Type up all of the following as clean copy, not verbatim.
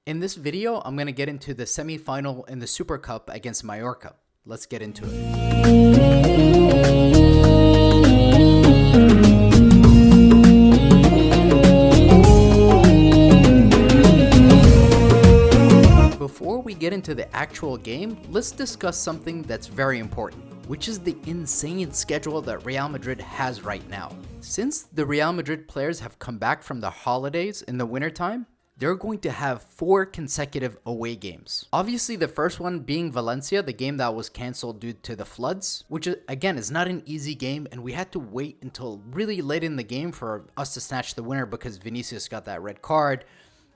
In this video, I'm going to get into the semi-final in the Super Cup against Mallorca. Let's get into it. Before we get into the actual game, let's discuss something that's very important, which is the insane schedule that Real Madrid has right now. Since the Real Madrid players have come back from the holidays in the wintertime, they're going to have 4 consecutive away games. Obviously, the first one being Valencia, the game that was cancelled due to the floods, which again is not an easy game, and we had to wait until really late in the game for us to snatch the winner because Vinícius got that red card.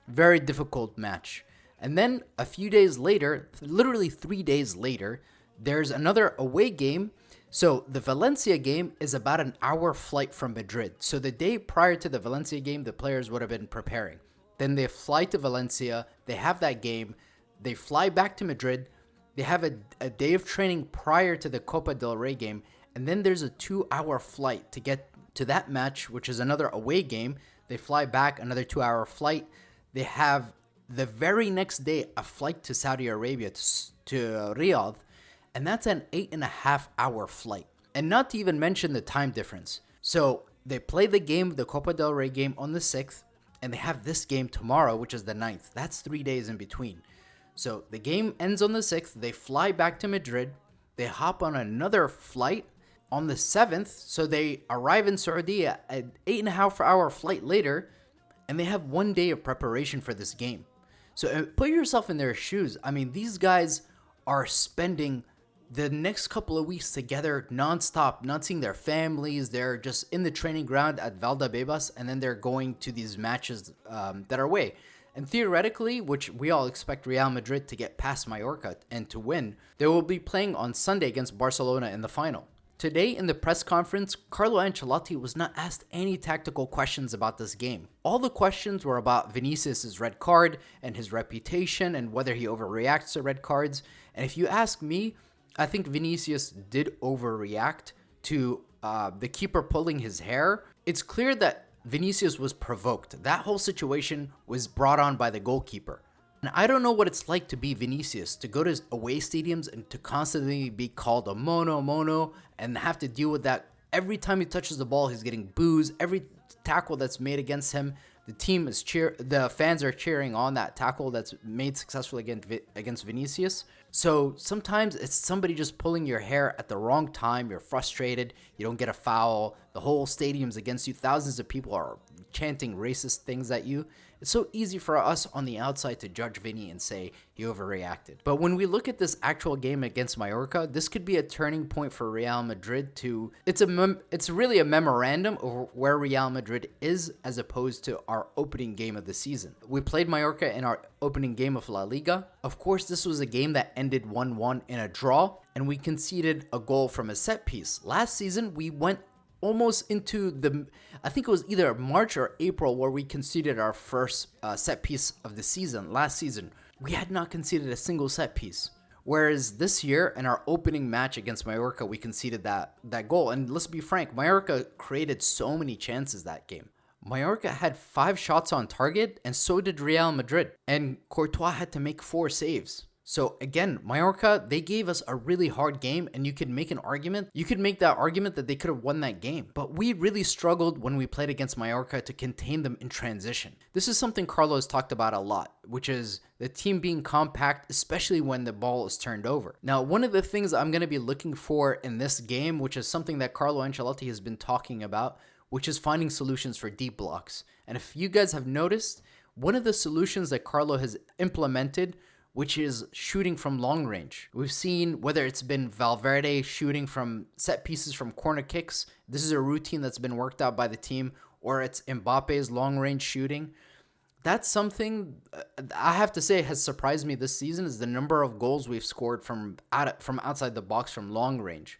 Very difficult match. And then a few days later, literally 3 days later, there's another away game. So the Valencia game is about an hour flight from Madrid. So the day prior to the Valencia game, the players would have been preparing. Then they fly to Valencia, they have that game, they fly back to Madrid, they have a day of training prior to the Copa del Rey game, and then there's a 2-hour flight to get to that match, which is another away game. They fly back, another 2-hour flight. They have the very next day a flight to Saudi Arabia, to Riyadh, and that's an 8.5-hour flight. And not to even mention the time difference. So they play the game, the Copa del Rey game, on the 6th, and they have this game tomorrow, which is the 9th. That's 3 days in between. So the game ends on the 6th. They fly back to Madrid. They hop on another flight on the 7th. So they arrive in Saudi an 8.5-hour flight later, and they have 1 day of preparation for this game. So put yourself in their shoes. I mean, these guys are spending the next couple of weeks together non-stop, not seeing their families. They're just in the training ground at Valdebebas, and then they're going to these matches that are away. And theoretically, which we all expect Real Madrid to get past Mallorca and to win, they will be playing on Sunday against Barcelona in the final. Today in the press conference, Carlo Ancelotti was not asked any tactical questions about this game. All the questions were about Vinícius' red card and his reputation and whether he overreacts to red cards. And if you ask me, I think Vinícius did overreact to the keeper pulling his hair. It's clear that Vinícius was provoked. That whole situation was brought on by the goalkeeper. And I don't know what it's like to be Vinícius, to go to away stadiums and to constantly be called a mono, and have to deal with that. Every time he touches the ball, he's getting boos. Every tackle that's made against him, the fans are cheering on that tackle that's made successful against Vinícius. So sometimes it's somebody just pulling your hair at the wrong time. You're frustrated. You don't get a foul. The whole stadium's against you. Thousands of people are chanting racist things at you. It's so easy for us on the outside to judge Vinny and say he overreacted. But when we look at this actual game against Mallorca, this could be a turning point for Real Madrid to... It's really a memorandum of where Real Madrid is as opposed to our opening game of the season. We played Mallorca in our opening game of La Liga. Of course, this was a game that ended 1-1 in a draw, and we conceded a goal from a set piece. Last season, we went almost into I think it was either March or April where we conceded our first set piece of the season. Last season, we had not conceded a single set piece. Whereas this year, in our opening match against Mallorca, we conceded that goal. And let's be frank, Mallorca created so many chances that game. Mallorca had 5 shots on target, and so did Real Madrid. And Courtois had to make 4 saves. So again, Mallorca, they gave us a really hard game, and you could make that argument that they could have won that game. But we really struggled when we played against Mallorca to contain them in transition. This is something Carlo has talked about a lot, which is the team being compact, especially when the ball is turned over. Now, one of the things I'm going to be looking for in this game, which is something that Carlo Ancelotti has been talking about, which is finding solutions for deep blocks. And if you guys have noticed, one of the solutions that Carlo has implemented, which is shooting from long range. We've seen whether it's been Valverde shooting from set pieces from corner kicks. This is a routine that's been worked out by the team, or it's Mbappe's long range shooting. That's something I have to say has surprised me this season, is the number of goals we've scored from outside the box from long range.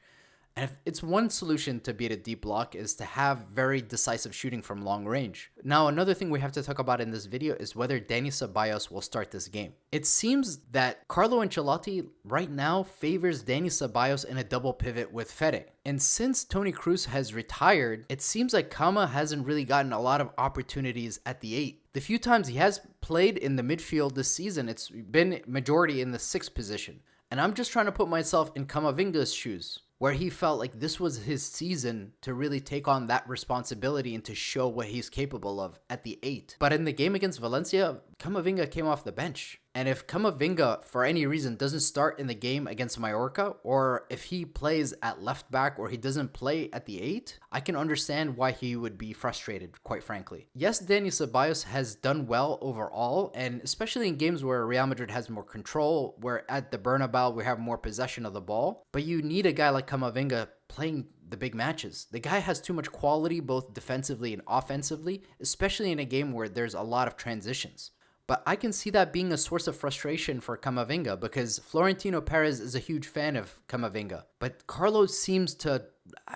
And if it's one solution to beat a deep block is to have very decisive shooting from long range. Now, another thing we have to talk about in this video is whether Dani Ceballos will start this game. It seems that Carlo Ancelotti right now favors Dani Ceballos in a double pivot with Fede. And since Toni Kroos has retired, it seems like Kama hasn't really gotten a lot of opportunities at the 8. The few times he has played in the midfield this season, it's been majority in the 6th position. And I'm just trying to put myself in Camavinga's shoes, where he felt like this was his season to really take on that responsibility and to show what he's capable of at the 8. But in the game against Valencia, Camavinga came off the bench. And if Camavinga, for any reason, doesn't start in the game against Mallorca, or if he plays at left back or he doesn't play at the 8, I can understand why he would be frustrated, quite frankly. Yes, Dani Ceballos has done well overall, and especially in games where Real Madrid has more control, where at the Bernabeu we have more possession of the ball. But you need a guy like Camavinga playing the big matches. The guy has too much quality, both defensively and offensively, especially in a game where there's a lot of transitions. But I can see that being a source of frustration for Camavinga because Florentino Perez is a huge fan of Camavinga. But Carlos seems to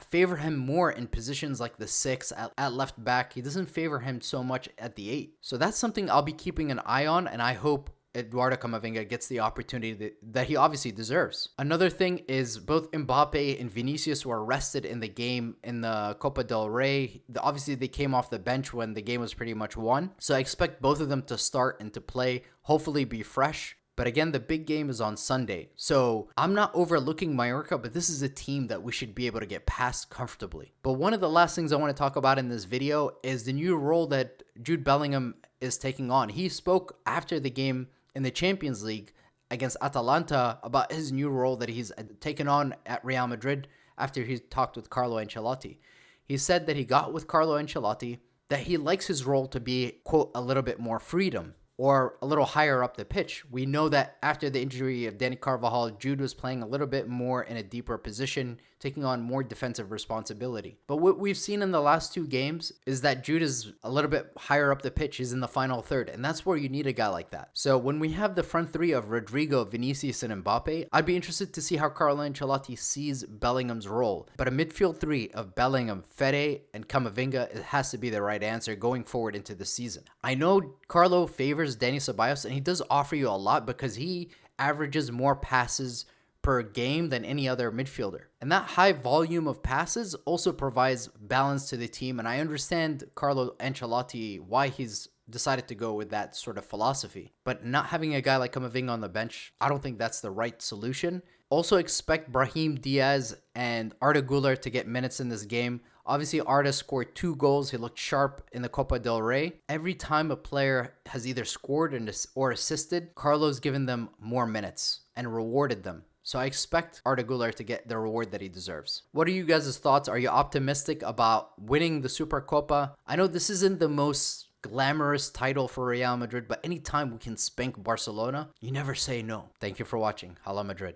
favor him more in positions like the 6 at left back. He doesn't favor him so much at the 8. So that's something I'll be keeping an eye on, and I hope Eduardo Camavinga gets the opportunity that he obviously deserves. Another thing is both Mbappe and Vinícius were rested in the game in the Copa del Rey. Obviously, they came off the bench when the game was pretty much won. So I expect both of them to start and to play, hopefully be fresh. But again, the big game is on Sunday. So I'm not overlooking Mallorca, but this is a team that we should be able to get past comfortably. But one of the last things I want to talk about in this video is the new role that Jude Bellingham is taking on. He spoke after the game in the Champions League against Atalanta about his new role that he's taken on at Real Madrid after he talked with Carlo Ancelotti. He said that he got with Carlo Ancelotti, that he likes his role to be, quote, a little bit more freedom or a little higher up the pitch. We know that after the injury of Dani Carvajal, Jude was playing a little bit more in a deeper position, taking on more defensive responsibility. But what we've seen in the last 2 games is that Jude is a little bit higher up the pitch. He's in the final third, and that's where you need a guy like that. So when we have the front 3 of Rodrigo, Vinícius, and Mbappe, I'd be interested to see how Carlo Ancelotti sees Bellingham's role. But a midfield 3 of Bellingham, Fede, and Camavinga, it has to be the right answer going forward into the season. I know Carlo favors Dani Ceballos, and he does offer you a lot because he averages more passes per game than any other midfielder. And that high volume of passes also provides balance to the team. And I understand Carlo Ancelotti, why he's decided to go with that sort of philosophy. But not having a guy like Camavinga on the bench, I don't think that's the right solution. Also expect Brahim Diaz and Arda Güler to get minutes in this game. Obviously, Arda scored 2 goals. He looked sharp in the Copa del Rey. Every time a player has either scored or assisted, Carlo's given them more minutes and rewarded them. So I expect Arda Güler to get the reward that he deserves. What are you guys' thoughts? Are you optimistic about winning the Supercopa? I know this isn't the most glamorous title for Real Madrid, but anytime we can spank Barcelona, you never say no. Thank you for watching. Hala Madrid.